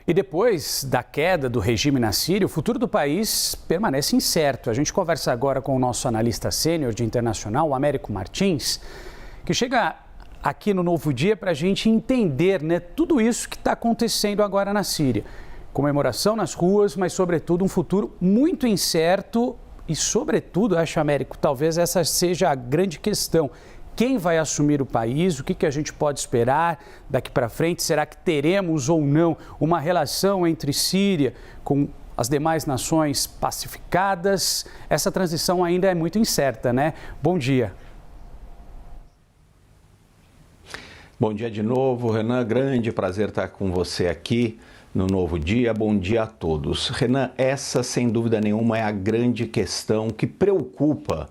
E depois da queda do regime na Síria, o futuro do país permanece incerto. A gente conversa agora com o nosso analista sênior de internacional, o Américo Martins, que chega aqui no Novo Dia para a gente entender, tudo isso que está acontecendo agora na Síria. Comemoração nas ruas, mas sobretudo um futuro muito incerto e sobretudo, acho, Américo, talvez essa seja a grande questão. Quem vai assumir o país? O que a gente pode esperar daqui para frente? Será que teremos ou não uma relação entre Síria com as demais nações pacificadas? Essa transição ainda é muito incerta, né? Bom dia. Bom dia de novo, Renan. Grande prazer estar com você aqui no Novo Dia. Bom dia a todos. Renan, essa sem dúvida nenhuma é a grande questão que preocupa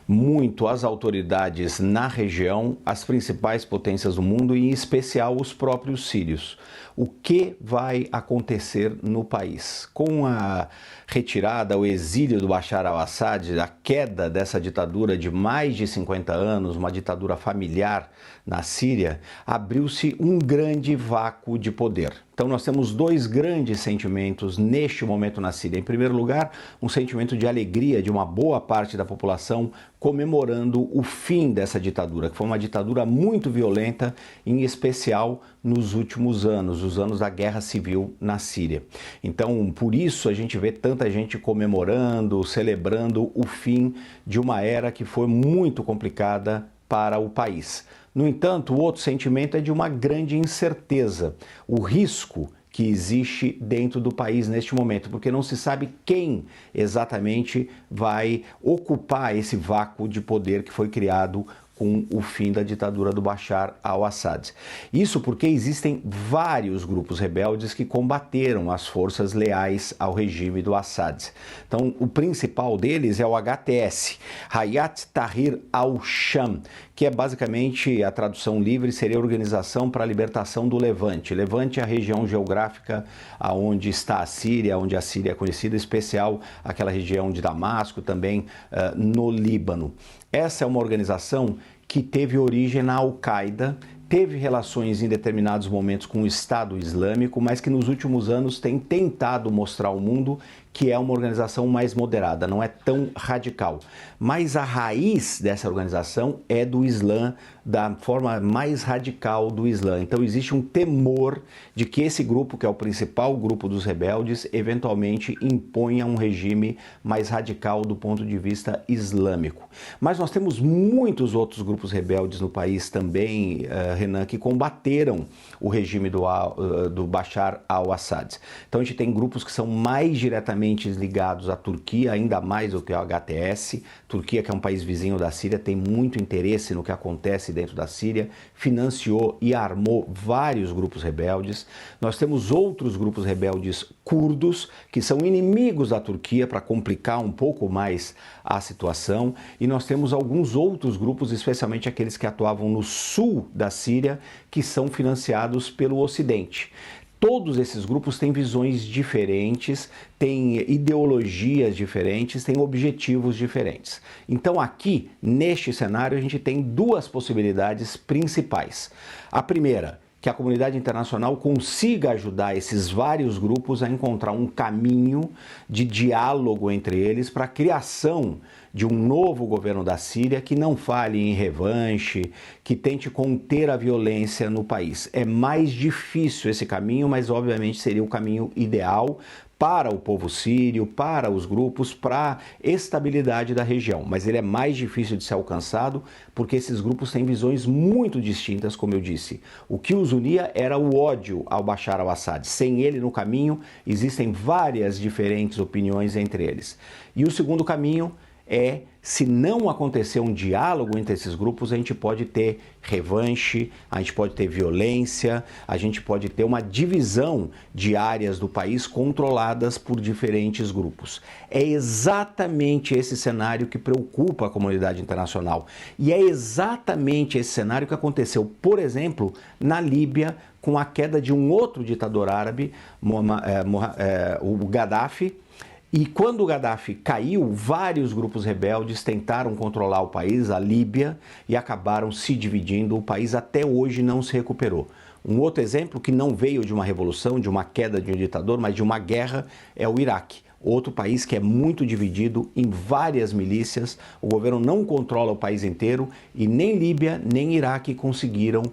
muito as autoridades na região, as principais potências do mundo e em especial os próprios sírios. O que vai acontecer no país? Com a retirada, o exílio do Bashar al-Assad, a queda dessa ditadura de mais de 50 anos, uma ditadura familiar na Síria, abriu-se um grande vácuo de poder. Então nós temos dois grandes sentimentos neste momento na Síria. Em primeiro lugar, um sentimento de alegria de uma boa parte da população comemorando o fim dessa ditadura, que foi uma ditadura muito violenta, em especial nos últimos anos, os anos da Guerra Civil na Síria. Então, por isso a gente vê tanta gente comemorando, celebrando o fim de uma era que foi muito complicada para o país. No entanto, o outro sentimento é de uma grande incerteza, o risco que existe dentro do país neste momento, porque não se sabe quem exatamente vai ocupar esse vácuo de poder que foi criado com o fim da ditadura do Bashar al-Assad. Isso porque existem vários grupos rebeldes que combateram as forças leais ao regime do Assad. Então, o principal deles é o HTS, Hayat Tahrir al-Sham, que é basicamente, a tradução livre seria a Organização para a Libertação do Levante. Levante é a região geográfica onde está a Síria, onde a Síria é conhecida, em especial aquela região de Damasco, também no Líbano. Essa é uma organização que teve origem na Al-Qaeda, teve relações em determinados momentos com o Estado Islâmico, mas que nos últimos anos tem tentado mostrar ao mundo que é uma organização mais moderada, não é tão radical. Mas a raiz dessa organização é do Islã, da forma mais radical do Islã. Então existe um temor de que esse grupo, que é o principal grupo dos rebeldes, eventualmente imponha um regime mais radical do ponto de vista islâmico. Mas nós temos muitos outros grupos rebeldes no país também, Renan, que combateram o regime do Bashar al-Assad. Então a gente tem grupos que são mais diretamente ligados à Turquia, ainda mais do que ao HTS. Turquia, que é um país vizinho da Síria, tem muito interesse no que acontece dentro da Síria, financiou e armou vários grupos rebeldes. Nós temos outros grupos rebeldes curdos, que são inimigos da Turquia para complicar um pouco mais a situação. E nós temos alguns outros grupos, especialmente aqueles que atuavam no sul da Síria, que são financiados pelo Ocidente. Todos esses grupos têm visões diferentes, têm ideologias diferentes, têm objetivos diferentes. Então aqui, neste cenário, a gente tem duas possibilidades principais. A primeira, que a comunidade internacional consiga ajudar esses vários grupos a encontrar um caminho de diálogo entre eles para a criação de um novo governo da Síria que não fale em revanche, que tente conter a violência no país. É mais difícil esse caminho, mas obviamente seria o caminho ideal para o povo sírio, para os grupos, para a estabilidade da região. Mas ele é mais difícil de ser alcançado porque esses grupos têm visões muito distintas, como eu disse. O que os unia era o ódio ao Bashar al-Assad. Sem ele no caminho, existem várias diferentes opiniões entre eles. E o segundo caminho é, se não acontecer um diálogo entre esses grupos, a gente pode ter revanche, a gente pode ter violência, a gente pode ter uma divisão de áreas do país controladas por diferentes grupos. É exatamente esse cenário que preocupa a comunidade internacional. E é exatamente esse cenário que aconteceu, por exemplo, na Líbia, com a queda de um outro ditador árabe, o Gaddafi. E quando o Gaddafi caiu, vários grupos rebeldes tentaram controlar o país, a Líbia, e acabaram se dividindo. O país até hoje não se recuperou. Um outro exemplo que não veio de uma revolução, de uma queda de um ditador, mas de uma guerra, é o Iraque. Outro país que é muito dividido em várias milícias, o governo não controla o país inteiro e nem Líbia nem Iraque conseguiram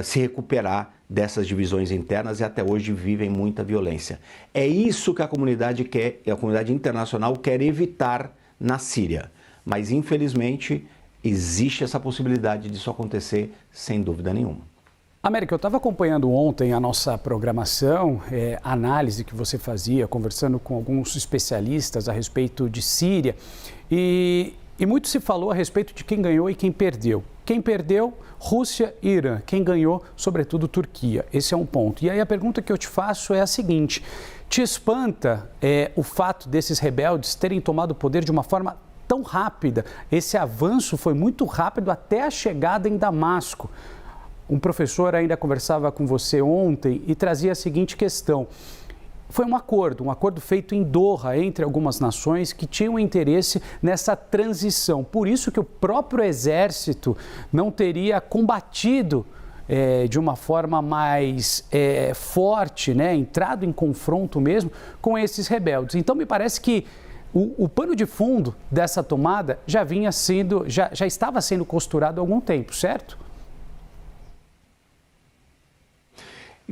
se recuperar dessas divisões internas e até hoje vivem muita violência. É isso que a comunidade internacional quer evitar na Síria, mas infelizmente existe essa possibilidade disso acontecer sem dúvida nenhuma. América, eu estava acompanhando ontem a nossa programação, a análise que você fazia, conversando com alguns especialistas a respeito de Síria e muito se falou a respeito de quem ganhou e quem perdeu. Quem perdeu, Rússia e Irã. Quem ganhou, sobretudo, Turquia. Esse é um ponto. E aí a pergunta que eu te faço é a seguinte: te espanta o fato desses rebeldes terem tomado o poder de uma forma tão rápida? Esse avanço foi muito rápido até a chegada em Damasco. Um professor ainda conversava com você ontem e trazia a seguinte questão. Foi um acordo feito em Doha entre algumas nações que tinham interesse nessa transição. Por isso que o próprio exército não teria combatido de uma forma mais forte, né, entrado em confronto mesmo com esses rebeldes. Então me parece que o pano de fundo dessa tomada já estava sendo costurado há algum tempo, certo?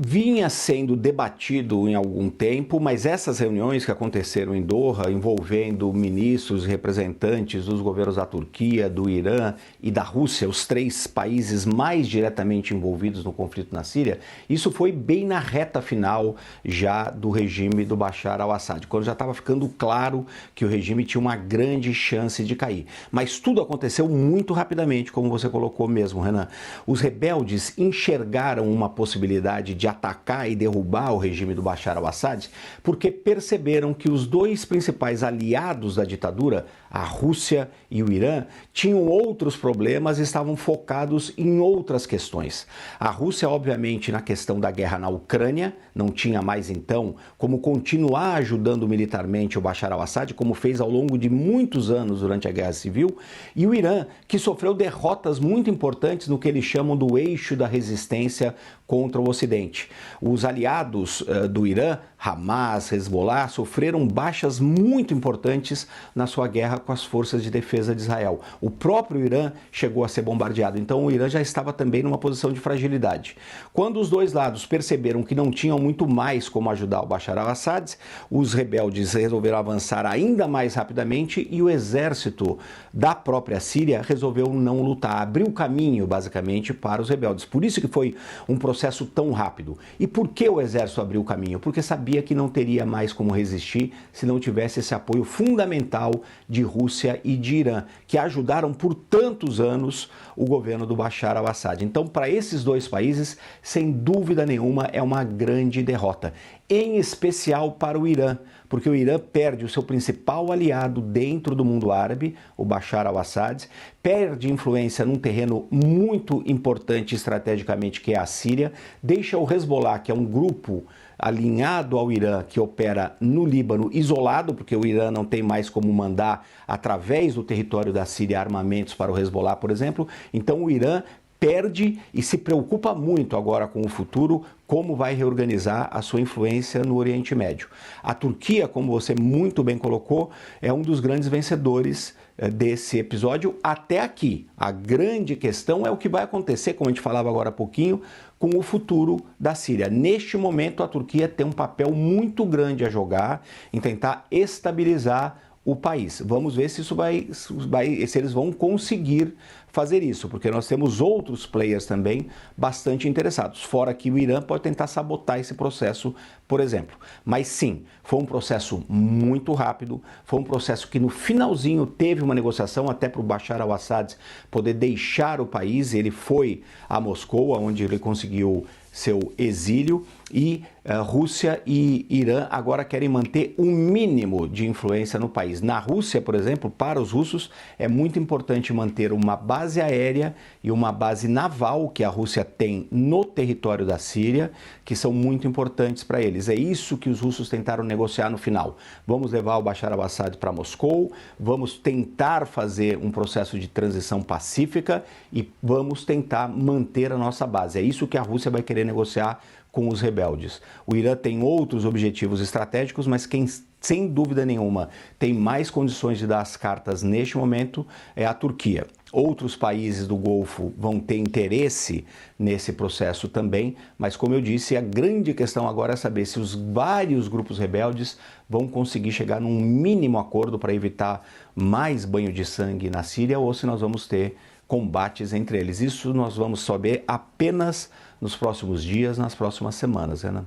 Vinha sendo debatido em algum tempo, mas essas reuniões que aconteceram em Doha, envolvendo ministros e representantes dos governos da Turquia, do Irã e da Rússia, os três países mais diretamente envolvidos no conflito na Síria, isso foi bem na reta final já do regime do Bashar al-Assad, quando já estava ficando claro que o regime tinha uma grande chance de cair. Mas tudo aconteceu muito rapidamente, como você colocou mesmo, Renan. Os rebeldes enxergaram uma possibilidade de atacar e derrubar o regime do Bashar al-Assad, porque perceberam que os dois principais aliados da ditadura, a Rússia e o Irã, tinham outros problemas e estavam focados em outras questões. A Rússia, obviamente, na questão da guerra na Ucrânia, não tinha mais então como continuar ajudando militarmente o Bashar al-Assad, como fez ao longo de muitos anos durante a Guerra Civil, e o Irã, que sofreu derrotas muito importantes no que eles chamam do eixo da resistência contra o Ocidente. Os aliados do Irã, Hamas, Hezbollah, sofreram baixas muito importantes na sua guerra com as forças de defesa de Israel. O próprio Irã chegou a ser bombardeado, então o Irã já estava também numa posição de fragilidade. Quando os dois lados perceberam que não tinham muito mais como ajudar o Bashar al-Assad, os rebeldes resolveram avançar ainda mais rapidamente e o exército da própria Síria resolveu não lutar, abriu caminho basicamente para os rebeldes. Por isso que foi um processo tão rápido. E por que o exército abriu o caminho? Porque sabia que não teria mais como resistir se não tivesse esse apoio fundamental de Rússia e de Irã, que ajudaram por tantos anos o governo do Bashar al-Assad. Então, para esses dois países, sem dúvida nenhuma, é uma grande derrota. Em especial para o Irã, porque o Irã perde o seu principal aliado dentro do mundo árabe, o Bashar al-Assad, perde influência num terreno muito importante estrategicamente, que é a Síria, deixa o Hezbollah, que é um grupo alinhado ao Irã, que opera no Líbano, isolado, porque o Irã não tem mais como mandar através do território da Síria armamentos para o Hezbollah, por exemplo. Então o Irã perde e se preocupa muito agora com o futuro, como vai reorganizar a sua influência no Oriente Médio. A Turquia, como você muito bem colocou, é um dos grandes vencedores desse episódio até aqui. A grande questão é o que vai acontecer, como a gente falava agora há pouquinho, com o futuro da Síria. Neste momento, a Turquia tem um papel muito grande a jogar em tentar estabilizar o país. Vamos ver se se eles vão conseguir fazer isso, porque nós temos outros players também bastante interessados, fora que o Irã pode tentar sabotar esse processo, por exemplo. Mas sim, foi um processo muito rápido, foi um processo que no finalzinho teve uma negociação até para o Bashar al-Assad poder deixar o país. Ele foi a Moscou, onde ele conseguiu seu exílio, e Rússia e Irã agora querem manter um mínimo de influência no país. Na Rússia, por exemplo, para os russos é muito importante manter uma base aérea e uma base naval que a Rússia tem no território da Síria, que são muito importantes para eles. É isso que os russos tentaram negociar no final. Vamos levar o Bashar al-Assad para Moscou, vamos tentar fazer um processo de transição pacífica e vamos tentar manter a nossa base. É isso que a Rússia vai querer negociar com os rebeldes. O Irã tem outros objetivos estratégicos, mas quem, sem dúvida nenhuma, tem mais condições de dar as cartas neste momento é a Turquia. Outros países do Golfo vão ter interesse nesse processo também, mas como eu disse, a grande questão agora é saber se os vários grupos rebeldes vão conseguir chegar num mínimo acordo para evitar mais banho de sangue na Síria ou se nós vamos ter combates entre eles. Isso nós vamos saber apenas nos próximos dias, nas próximas semanas, Renan.